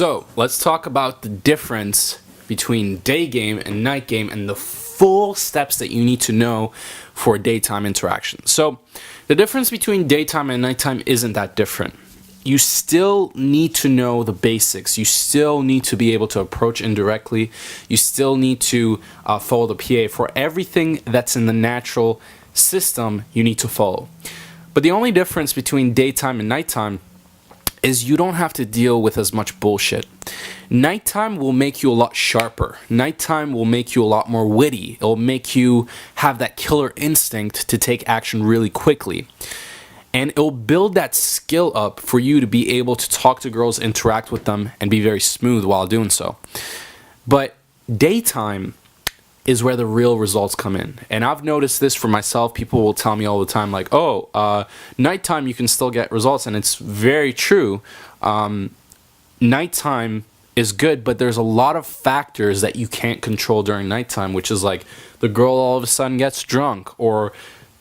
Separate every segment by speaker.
Speaker 1: So let's talk about the difference between day game and night game and the full steps that you need to know for daytime interaction. So the difference between daytime and nighttime isn't that different. You still need to know the basics. You still need to be able to approach indirectly. You still need to follow the PA. For everything that's in the natural system, you need to follow. But the only difference between daytime and nighttime is you don't have to deal with as much bullshit. Nighttime will make you a lot sharper. Nighttime will make you a lot more witty. It will make you have that killer instinct to take action really quickly. And it'll build that skill up for you to be able to talk to girls, interact with them, and be very smooth while doing so. But daytime is where the real results come in. And I've noticed this for myself. People will tell me all the time, like, nighttime you can still get results. And it's very true. Nighttime is good, but there's a lot of factors that you can't control during nighttime, which is like the girl all of a sudden gets drunk, or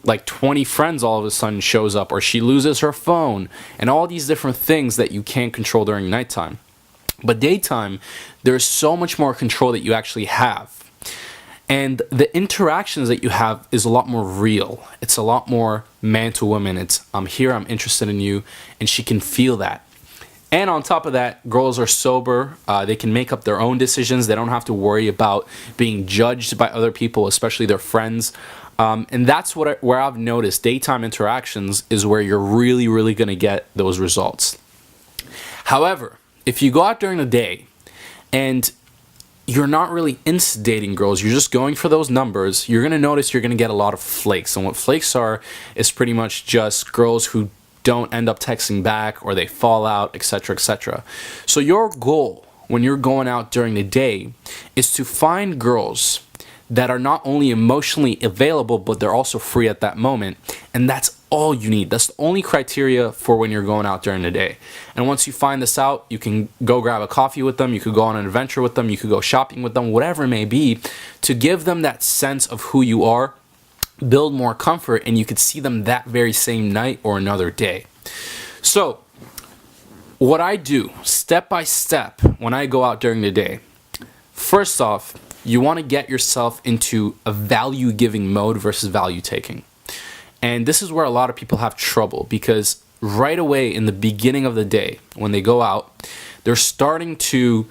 Speaker 1: like 20 friends all of a sudden shows up, or she loses her phone, and all these different things that you can't control during nighttime. But daytime, there's so much more control that you actually have. And the interactions that you have is a lot more real. It's a lot more man to woman. It's, I'm here, I'm interested in you, and she can feel that. And on top of that, girls are sober. They can make up their own decisions. They don't have to worry about being judged by other people, especially their friends. And that's where I've noticed daytime interactions is where you're really, really going to get those results. However, if you go out during the day and you're not really into dating girls, you're just going for those numbers, you're going to notice you're going to get a lot of flakes. And what flakes are is pretty much just girls who don't end up texting back, or they fall out, etc., etc. So your goal when you're going out during the day is to find girls that are not only emotionally available, but they're also free at that moment. And that's all you need. That's the only criteria for when you're going out during the day. And once you find this out, you can go grab a coffee with them, you could go on an adventure with them, you could go shopping with them, whatever it may be, to give them that sense of who you are, build more comfort, and you could see them that very same night or another day. So what I do step by step when I go out during the day, first off, you want to get yourself into a value-giving mode versus value-taking. And this is where a lot of people have trouble, because right away in the beginning of the day, when they go out, they're starting to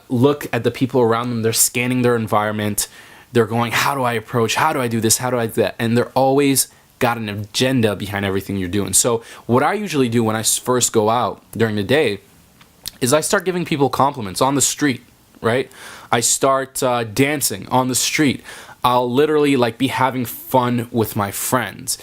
Speaker 1: look at the people around them. They're scanning their environment. They're going, how do I approach? How do I do this? How do I do that? And they're always got an agenda behind everything you're doing. So what I usually do when I first go out during the day is I start giving people compliments on the street, right? I start dancing on the street. I'll literally be having fun with my friends.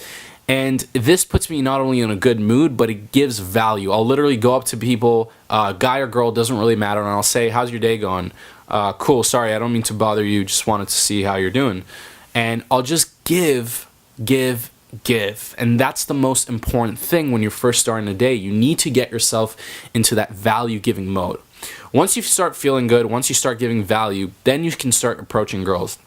Speaker 1: And this puts me not only in a good mood, but it gives value. I'll literally go up to people, guy or girl, doesn't really matter, and I'll say, how's your day going? Cool, sorry, I don't mean to bother you, just wanted to see how you're doing. And I'll just give. And that's the most important thing when you're first starting the day. You need to get yourself into that value-giving mode. Once you start feeling good, once you start giving value, then you can start approaching girls.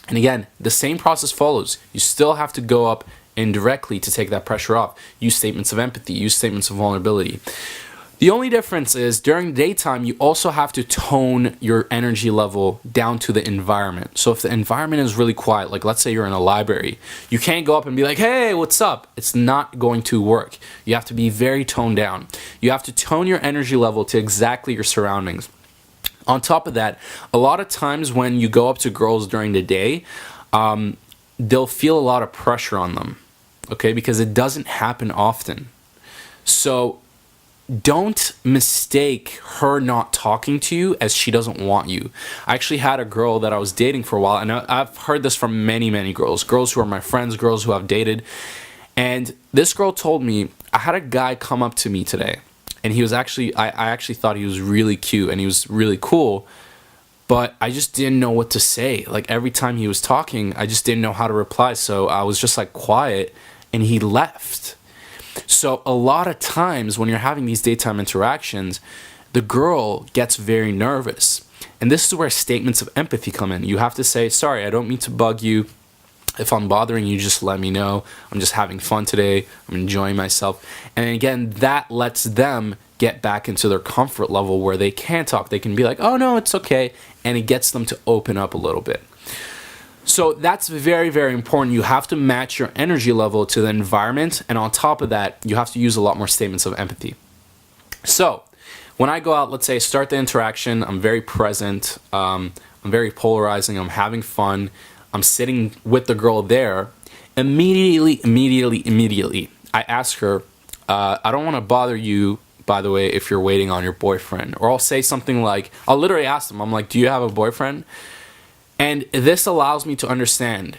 Speaker 1: And again, the same process follows. You still have to go up indirectly to take that pressure off. Use statements of empathy, use statements of vulnerability. The only difference is during the daytime, you also have to tone your energy level down to the environment. So if the environment is really quiet, like let's say you're in a library, you can't go up and be like, hey, what's up? It's not going to work. You have to be very toned down. You have to tone your energy level to exactly your surroundings. On top of that, a lot of times when you go up to girls during the day, they'll feel a lot of pressure on them, okay? Because it doesn't happen often. So don't mistake her not talking to you as she doesn't want you. I actually had a girl that I was dating for a while, and I've heard this from many girls who are my friends, girls who I've dated. And this girl told me, I had a guy come up to me today, and he was actually, I actually thought he was really cute and he was really cool, but I just didn't know what to say. Like every time he was talking, I just didn't know how to reply. So I was just quiet, and he left. So a lot of times when you're having these daytime interactions, the girl gets very nervous. And this is where statements of empathy come in. You have to say, sorry, I don't mean to bug you. If I'm bothering you, just let me know. I'm just having fun today. I'm enjoying myself. And again, that lets them get back into their comfort level where they can talk. They can be like, oh no, it's okay. And it gets them to open up a little bit. So that's very, very important. You have to match your energy level to the environment. And on top of that, you have to use a lot more statements of empathy. So when I go out, let's say start the interaction, I'm very present, I'm very polarizing, I'm having fun, I'm sitting with the girl there, immediately, I ask her, I don't want to bother you, by the way, if you're waiting on your boyfriend. Or I'll say something like, I'll literally ask them, I'm like, do you have a boyfriend? And this allows me to understand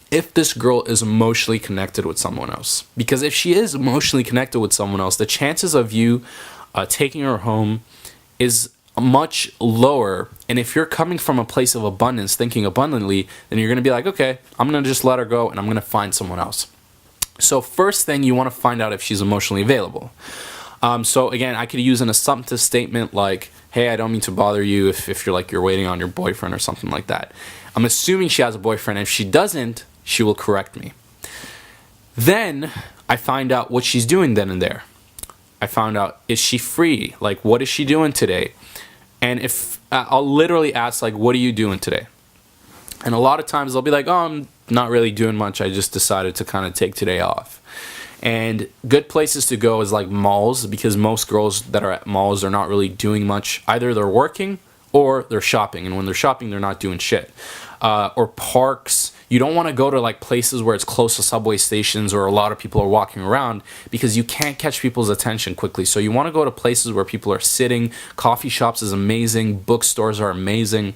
Speaker 1: if this girl is emotionally connected with someone else. Because if she is emotionally connected with someone else, the chances of you taking her home is much lower. And if you're coming from a place of abundance, thinking abundantly, then you're going to be like, okay, I'm going to just let her go and I'm going to find someone else. So first thing, you want to find out if she's emotionally available. So again, I could use an assumptive statement like, hey, I don't mean to bother you if you're like you're waiting on your boyfriend or something like that. I'm assuming she has a boyfriend. If she doesn't, she will correct me. Then I find out what she's doing then and there. I found out, is she free? Like, what is she doing today? And if I'll literally ask, like, what are you doing today? And a lot of times they'll be like, oh, I'm not really doing much. I just decided to kind of take today off. And good places to go is like malls, because most girls that are at malls are not really doing much. Either they're working or they're shopping. And when they're shopping, they're not doing shit. Or parks. You don't want to go to like places where it's close to subway stations or a lot of people are walking around, because you can't catch people's attention quickly. So you want to go to places where people are sitting. Coffee shops is amazing. Bookstores are amazing.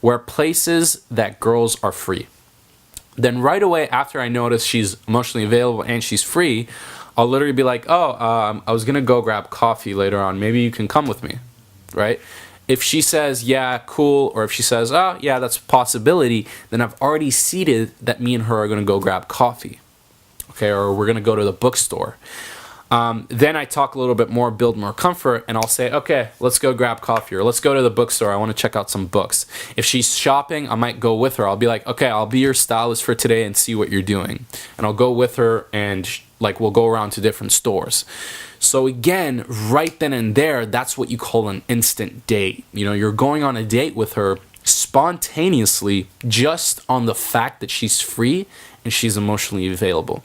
Speaker 1: Where places that girls are free. Then right away after I notice she's emotionally available and she's free, I'll literally be like, oh, I was going to go grab coffee later on. Maybe you can come with me, right? If she says, yeah, cool, or if she says, oh, yeah, that's a possibility, then I've already seeded that me and her are going to go grab coffee, okay, or we're going to go to the bookstore. Then I talk a little bit more, build more comfort, and I'll say, okay, let's go grab coffee, or let's go to the bookstore. I want to check out some books. If she's shopping, I might go with her. I'll be like, okay, I'll be your stylist for today and see what you're doing. And I'll go with her and like we'll go around to different stores. So again, right then and there, that's what you call an instant date. You know, you're going on a date with her spontaneously just on the fact that she's free and she's emotionally available.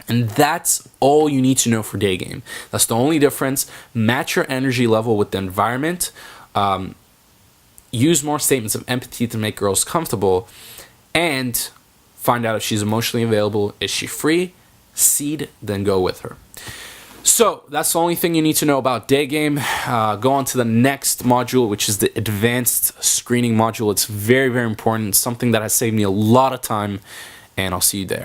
Speaker 1: And that's all you need to know for day game. That's the only difference. Match your energy level with the environment. Use more statements of empathy to make girls comfortable. And find out if she's emotionally available. Is she free? Seed, then go with her. So that's the only thing you need to know about day game. Go on to the next module, which is the advanced screening module. It's very, very important. It's something that has saved me a lot of time. And I'll see you there.